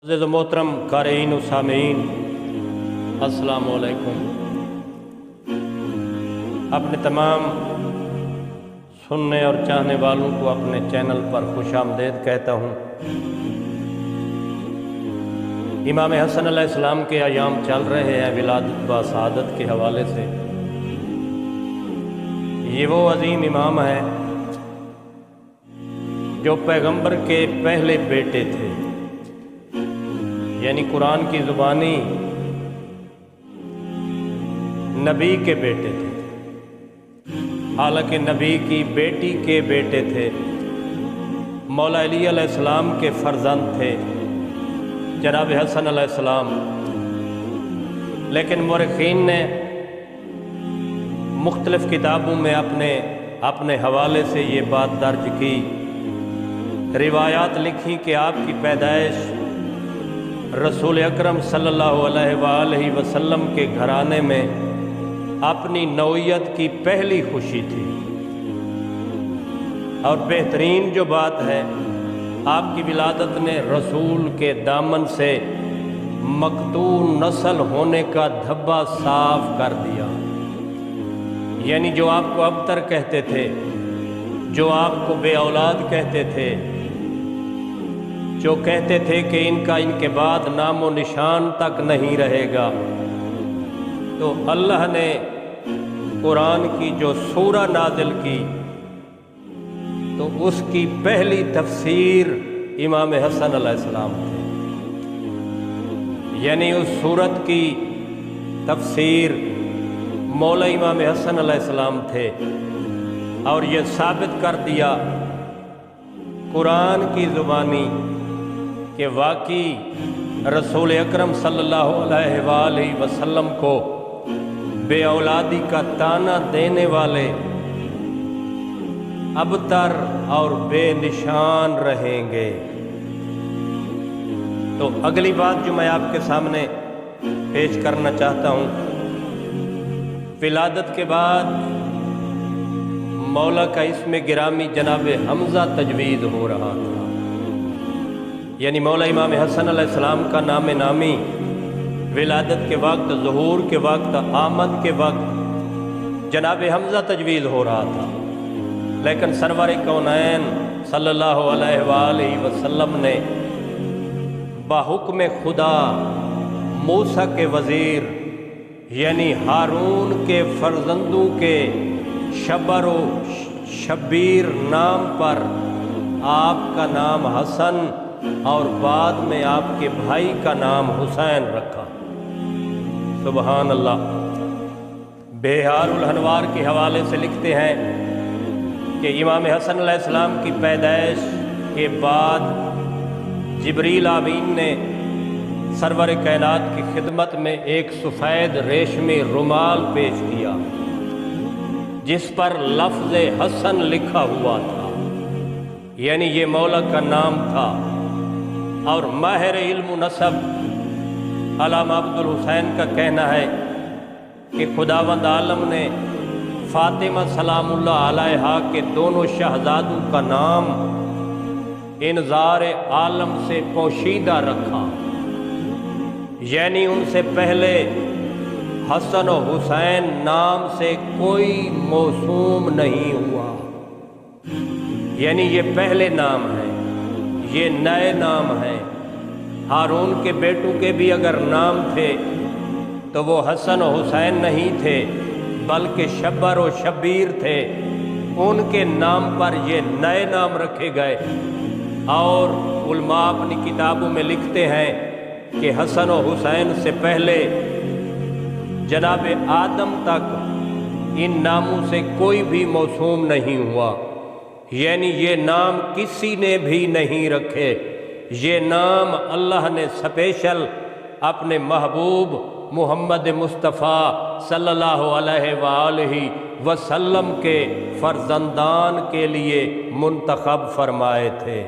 عزیز و محترم قارئین و سامعین، السلام علیکم۔ اپنے تمام سننے اور چاہنے والوں کو اپنے چینل پر خوش آمدید کہتا ہوں۔ امام حسن علیہ السلام کے ایام چل رہے ہیں ولادت و سعادت کے حوالے سے۔ یہ وہ عظیم امام ہے جو پیغمبر کے پہلے بیٹے تھے، یعنی قرآن کی زبانی نبی کے بیٹے تھے، حالانکہ نبی کی بیٹی کے بیٹے تھے، مولا علی علیہ السلام کے فرزند تھے جناب حسن علیہ السلام۔ لیکن مورخین نے مختلف کتابوں میں اپنے حوالے سے یہ بات درج کی، روایات لکھی کہ آپ کی پیدائش رسول اکرم صلی اللہ علیہ وآلہ وسلم کے گھرانے میں اپنی نوعیت کی پہلی خوشی تھی، اور بہترین جو بات ہے، آپ کی ولادت نے رسول کے دامن سے مقطوع نسل ہونے کا دھبا صاف کر دیا۔ یعنی جو آپ کو ابتر کہتے تھے، جو آپ کو بے اولاد کہتے تھے، جو کہتے تھے کہ ان کے بعد نام و نشان تک نہیں رہے گا، تو اللہ نے قرآن کی جو سورہ نازل کی تو اس کی پہلی تفسیر امام حسن علیہ السلام تھے۔ یعنی اس سورت کی تفسیر مولا امام حسن علیہ السلام تھے، اور یہ ثابت کر دیا قرآن کی زبانی کہ واقعی رسول اکرم صلی اللہ علیہ وآلہ وسلم کو بے اولادی کا طعنہ دینے والے ابتر اور بے نشان رہیں گے۔ تو اگلی بات جو میں آپ کے سامنے پیش کرنا چاہتا ہوں، ولادت کے بعد مولا کا اسم گرامی جناب حمزہ تجوید ہو رہا تھا، یعنی مولا امام حسن علیہ السلام کا نام نامی ولادت کے وقت، ظہور کے وقت، آمد کے وقت جناب حمزہ تجوید ہو رہا تھا۔ لیکن سرور کونین صلی اللہ علیہ وآلہ وسلم نے بحکم خدا موسیٰ کے وزیر یعنی ہارون کے فرزندوں کے شبر و شبیر نام پر آپ کا نام حسن اور بعد میں آپ کے بھائی کا نام حسین رکھا۔ سبحان اللہ۔ بہار الانوار کے حوالے سے لکھتے ہیں کہ امام حسن علیہ السلام کی پیدائش کے بعد جبریل آمین نے سرور کائنات کی خدمت میں ایک سفید ریشمی رومال پیش کیا جس پر لفظ حسن لکھا ہوا تھا، یعنی یہ مولا کا نام تھا۔ اور ماہر علم و نسب علامہ عبدالحسین کا کہنا ہے کہ خداوند عالم نے فاطمہ سلام اللہ علیہا کے دونوں شہزادوں کا نام انظار عالم سے پوشیدہ رکھا، یعنی ان سے پہلے حسن و حسین نام سے کوئی موسوم نہیں ہوا، یعنی یہ پہلے نام ہیں، یہ نئے نام ہیں۔ ہارون کے بیٹوں کے بھی اگر نام تھے تو وہ حسن و حسین نہیں تھے بلکہ شبر و شبیر تھے، ان کے نام پر یہ نئے نام رکھے گئے۔ اور علماء اپنی کتابوں میں لکھتے ہیں کہ حسن و حسین سے پہلے جناب آدم تک ان ناموں سے کوئی بھی موسوم نہیں ہوا، یعنی یہ نام کسی نے بھی نہیں رکھے، یہ نام اللہ نے سپیشل اپنے محبوب محمد مصطفیٰ صلی اللہ علیہ وآلہ وسلم کے فرزندان کے لیے منتخب فرمائے تھے۔